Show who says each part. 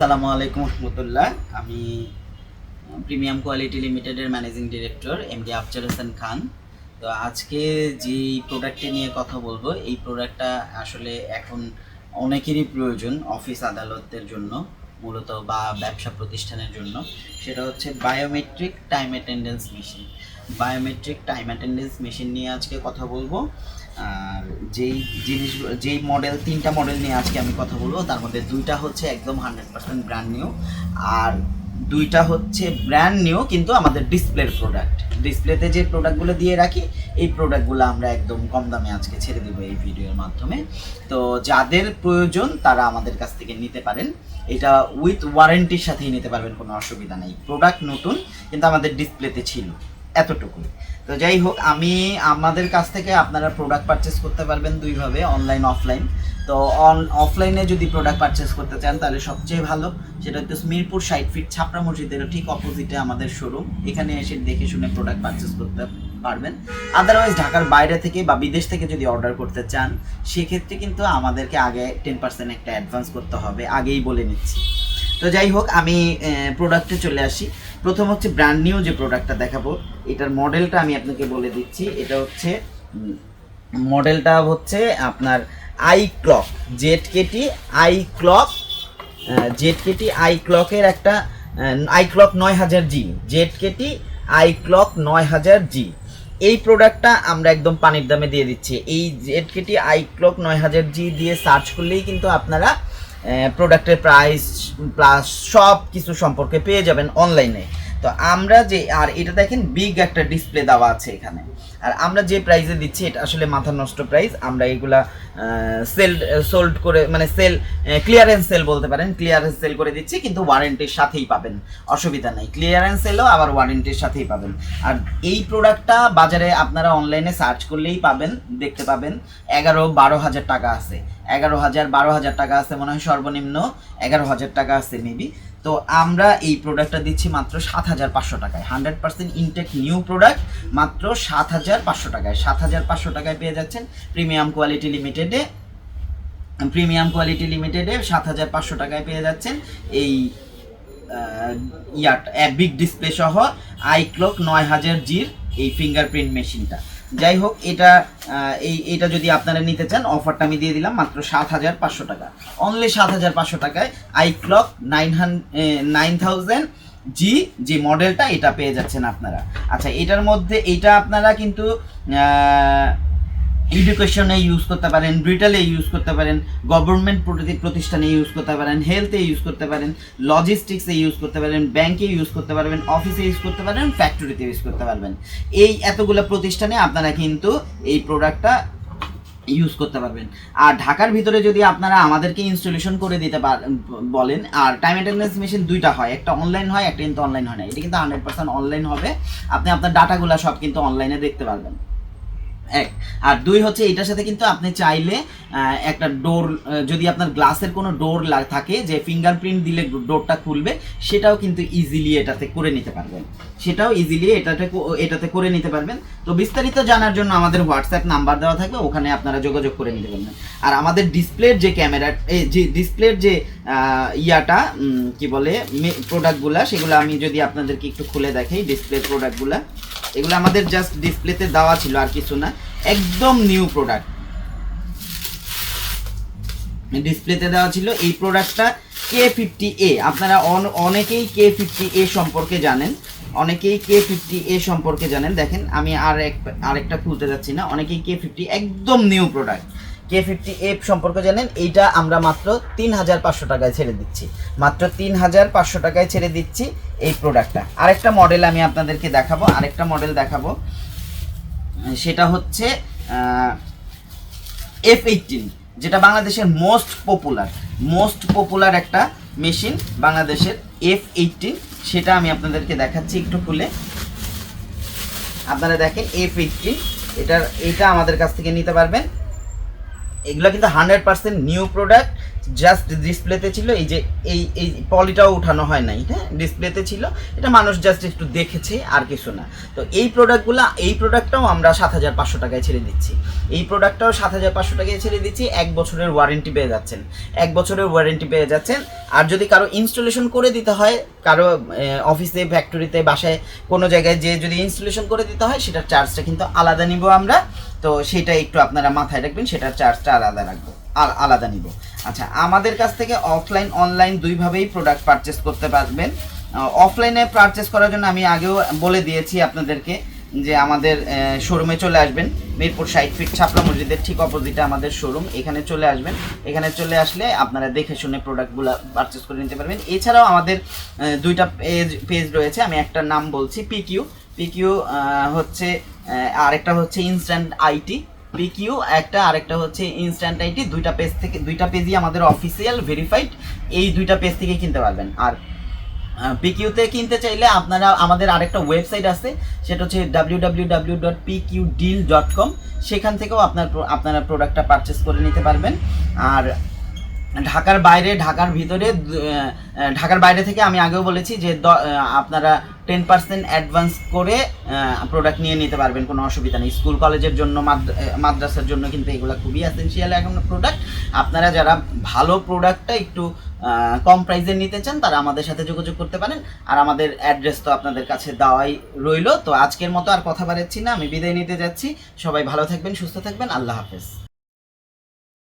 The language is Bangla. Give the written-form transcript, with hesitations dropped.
Speaker 1: আসসালামু আলাইকুম রহমতুল্লাহ। আমি প্রিমিয়াম কোয়ালিটি লিমিটেডের managing director MD Afzal Hossain Khan. তো আজকে যেই প্রোডাক্টটি নিয়ে কথা বলবো, এই প্রোডাক্টটা আসলে এখন অনেকেরই প্রয়োজন অফিস আদালতের জন্য মূলত, বা ব্যবসা প্রতিষ্ঠানের জন্য। সেটা হচ্ছে biometric time attendance machine. Biometric time attendance machine নিয়ে আজকে কথা বলবো। আর যেই মডেল, তিনটা মডেল নিয়ে আজকে আমি কথা বলবো, তার মধ্যে দুইটা হচ্ছে একদম 100% ব্র্যান্ড নিউ, আর দুইটা হচ্ছে ব্র্যান্ড নিউ কিন্তু আমাদের ডিসপ্লের প্রোডাক্ট। ডিসপ্লেতে যে প্রোডাক্টগুলো দিয়ে রাখি, এই প্রোডাক্টগুলো আমরা একদম কম দামে আজকে ছেড়ে দেবো এই ভিডিওর মাধ্যমে। তো যাদের প্রয়োজন তারা আমাদের কাছ থেকে নিতে পারেন। এটা উইথ ওয়ারেন্টির সাথেই নিতে পারবেন, কোনো অসুবিধা নেই। প্রোডাক্ট নতুন কিন্তু আমাদের ডিসপ্লেতে ছিল, এতটুকুই। তো যাই হোক, আমাদের কাছ থেকে আপনারা প্রোডাক্ট পারচেস করতে পারবেন দুইভাবে, অনলাইন অফলাইন। তো অফলাইনে যদি প্রোডাক্ট পারচেস করতে চান তাহলে সবচেয়ে ভালো সেটা হচ্ছে মিরপুর 60 ফিট ছাপড়া মসজিদের ঠিক অপোজিটে আমাদের শোরুম। এখানে এসে দেখে শুনে প্রোডাক্ট পারচেস করতে পারবেন। আদারওয়াইজ ঢাকার বাইরে থেকে বা বিদেশ থেকে যদি অর্ডার করতে চান, সেক্ষেত্রে কিন্তু আমাদেরকে আগে 10% একটা অ্যাডভান্স করতে হবে, আগেই বলে নিচ্ছি। তো যাই হোক, আমি প্রোডাক্টে চলে আসি। প্রথম হচ্ছে ব্র্যান্ড নিউ যে প্রোডাক্টটা দেখাবো, এটার মডেলটা আমি আপনাকে বলে দিচ্ছি। এটা হচ্ছে মডেলটা হচ্ছে আপনার iClock ZKT iClock ZKT আই ক্লকের একটা iClock 9000G, ZKT iClock 9000G। এই প্রোডাক্টটা আমরা একদম পানির দামে দিয়ে দিচ্ছি। এই জেডকেটি আই ক্লক 9000G দিয়ে সার্চ করলেই কিন্তু আপনারা প্রোডাক্টের প্রাইস প্লাস সব কিছু সম্পর্কে পেয়ে যাবেন অনলাইনে। তো আমরা যে, আর এটা দেখেন বিগ একটা ডিসপ্লে দেওয়া আছে এখানে। আর আমরা যে প্রাইসে দিচ্ছি এটা আসলে মাথা নষ্ট প্রাইস। আমরা এগুলা সোল্ড করে, মানে ক্লিয়ারেন্স সেল বলতে পারেন, ক্লিয়ারেন্স সেল করে দিচ্ছি, কিন্তু ওয়ারেন্টির সাথেই পাবেন, অসুবিধা নেই। ক্লিয়ারেন্স সেলও আবার ওয়ারেন্টির সাথেই পাবেন। আর এই প্রোডাক্টটা বাজারে আপনারা অনলাইনে সার্চ করলেই পাবেন, দেখতে পাবেন 11-12 হাজার টাকা আছে। 11,000-12 হাজার টাকা আছে মনে হয়, সর্বনিম্ন 11,000 টাকা আছে মেবি। তো আমরা এই প্রোডাক্টটা দিচ্ছি মাত্র 7,500 টাকায়। 100% ইনটেক নিউ প্রোডাক্ট, মাত্র 7,500 টাকায়। 7,500 টাকায় পেয়ে যাচ্ছেন প্রিমিয়াম কোয়ালিটি লিমিটেডে। 7,500 টাকায় পেয়ে যাচ্ছেন এই বিগ ডিসপ্লে সহ আই ক্লক 9000G'র এই ফিঙ্গারপ্রিন্ট মেশিনটা। যাই হোক, এটা যদি আপনারা নিতে চান, অফারটা আমি দিয়ে দিলাম মাত্র 7,500 টাকা। অনলি 7,500 টাকায় আই ক্লক 9000G যে মডেলটা, এটা পেয়ে যাচ্ছেন আপনারা। আচ্ছা, এটার মধ্যে এটা আপনারা কিন্তু এডুকেশনে ইউজ করতে পারেন, রিটেলে ইউজ করতে পারেন, গভর্নমেন্ট প্রতিষ্ঠানে ইউজ করতে পারেন, হেলথে ইউজ করতে পারেন, লজিস্টিক্সে ইউজ করতে পারেন, ব্যাংকে ইউজ করতে পারবেন, অফিসে ইউজ করতে পারেন, ফ্যাক্টরিতে ইউজ করতে পারবেন। এই এতগুলো প্রতিষ্ঠানে আপনারা কিন্তু এই প্রোডাক্টটা ইউজ করতে পারবেন। আর ঢাকার ভিতরে যদি আপনারা আমাদেরকে ইনস্টলেশন করে দিতে বলেন, আর টাইম অ্যাটেন্ডেন্স মেশিন দুইটা হয়, একটা অনলাইন হয়, একটা কিন্তু অনলাইন হয় না। এটা কিন্তু 100% অনলাইন হবে। আপনি আপনার ডাটাগুলো সব কিন্তু অনলাইনে দেখতে পারবেন, এক। আর দুই হচ্ছে, এটার সাথে কিন্তু আপনি চাইলে একটা ডোর, যদি আপনার গ্লাসের কোনো ডোর থাকে যে ফিঙ্গারপ্রিন্ট দিলে ডোরটা খুলবে, সেটাও কিন্তু ইজিলি এটাতে করে নিতে পারবেন। এটাতে করে নিতে পারবেন। তো বিস্তারিত জানার জন্য আমাদের হোয়াটসঅ্যাপ নাম্বার দেওয়া থাকবে, ওখানে আপনারা যোগাযোগ করে নিতে পারবেন। আর আমাদের ডিসপ্লের যে ক্যামেরা, যে ডিসপ্লের যে কি বলে প্রোডাক্টগুলা, সেগুলো আমি যদি আপনাদেরকে একটু খুলে দেখাই। ডিসপ্লের প্রোডাক্টগুলা এগুলো আমাদের জাস্ট ডিসপ্লেতে দেওয়া ছিল, আর কিছু না, একদম নিউ প্রোডাক্ট ডিসপ্লেতে দেওয়া ছিল। এই প্রোডাক্টটা K50A। আপনারা অনেকেই K50A সম্পর্কে জানেন, দেখেন আমি আরেকটা খুলতে যাচ্ছি না। অনেকেই K50 একদম নিউ প্রোডাক্ট K50A সম্পর্কে জানেন। এইটা আমরা মাত্র 3,500 টাকায় ছেড়ে দিচ্ছি, মাত্র 3,500 টাকায় ছেড়ে দিচ্ছি এই প্রোডাক্টটা। আরেকটা মডেল আমি আপনাদেরকে দেখাবো, সেটা হচ্ছে F18, যেটা বাংলাদেশের মোস্ট পপুলার একটা মেশিন বাংলাদেশের, F18। সেটা আমি আপনাদেরকে দেখাচ্ছি একটু খুলে। আপনারা দেখেন F18, এটা আমাদের কাছ থেকে নিতে পারবেন। এগুলো কিন্তু 100% নিউ প্রোডাক্ট, জাস্ট ডিসপ্লেতে ছিল, এই যে এই পলিটাও উঠানো হয় নাই, হ্যাঁ ডিসপ্লেতে ছিল, এটা মানুষ জাস্ট একটু দেখেছে আর কিছু না। তো এই প্রোডাক্টটাও আমরা 7,500 টাকায় ছেড়ে দিচ্ছি, এই প্রোডাক্টটাও 7,500 টাকায় ছেড়ে দিচ্ছি। 1 বছরের ওয়ারেন্টি পেয়ে যাচ্ছেন, 1 বছরের ওয়ারেন্টি পেয়ে যাচ্ছেন। আর যদি কারো ইনস্টলেশন করে দিতে হয়, কারো অফিসে, ফ্যাক্টরিতে, বাসায় কোনো জায়গায় যে যদি ইনস্টলেশন করে দিতে হয়, সেটার চার্জটা কিন্তু আলাদা নিব আমরা। তো সেটা একটু আপনারা মাথায় রাখবেন, সেটার চার্জটা আলাদা নিব। আচ্ছা, আমাদের কাছ থেকে অফলাইন অনলাইন দুইভাবেই প্রোডাক্ট পারচেস করতে পারবেন। অফলাইনে পারচেস করার জন্য আমি আগেও বলে দিয়েছি আপনাদেরকে যে আমাদের শোরুমে চলে আসবেন, মিরপুর 60 ফিট ছাপড়া মসজিদের ঠিক অপোজিটে আমাদের শোরুম, এখানে চলে আসবেন। এখানে চলে আসলে আপনারা দেখে শুনে প্রোডাক্টগুলো পারচেস করে নিতে পারবেন। এছাড়াও আমাদের 2টা পেজ রয়েছে, আমি একটা নাম বলছি পিকিউ হচ্ছে, আরেকটা হচ্ছে ইনস্ট্যান্ট আইটি পিকিউ একটা, আরেকটা হচ্ছে ইনস্ট্যান্ট আইটি। 2টা পেজই আমাদের অফিসিয়াল ভেরিফাইড, এই 2টা পেজ থেকে কিনতে পারবেন। আর পিকিউতে কিনতে চাইলে আপনারা আমাদের আরেকটা ওয়েবসাইট আছে, সেটা হচ্ছে www.pqdeal.com, সেখান থেকেও আপনারা প্রোডাক্টটা পারচেস করে নিতে পারবেন। আর ঢাকার বাইরে, ঢাকার বাইরে থেকে আমি আগেও বলেছি যে আপনারা 10% অ্যাডভান্স করে প্রোডাক্ট নিয়ে নিতে পারবেন, কোনো অসুবিধা নেই। স্কুল কলেজের জন্য, মাদ্রাসার জন্য কিন্তু এগুলো খুবই এসেনশিয়াল এখন প্রোডাক্ট। আপনারা যারা ভালো প্রোডাক্টটা একটু কম প্রাইসে নিতে চান, তারা আমাদের সাথে যোগাযোগ করতে পারেন। আর আমাদের অ্যাড্রেস তো আপনাদের কাছে দেওয়াই রইল। তো আজকের মতো আর কথা বাড়াচ্ছি না, আমি বিদায় নিতে যাচ্ছি। সবাই ভালো থাকবেন, সুস্থ থাকবেন, আল্লাহ হাফেজ।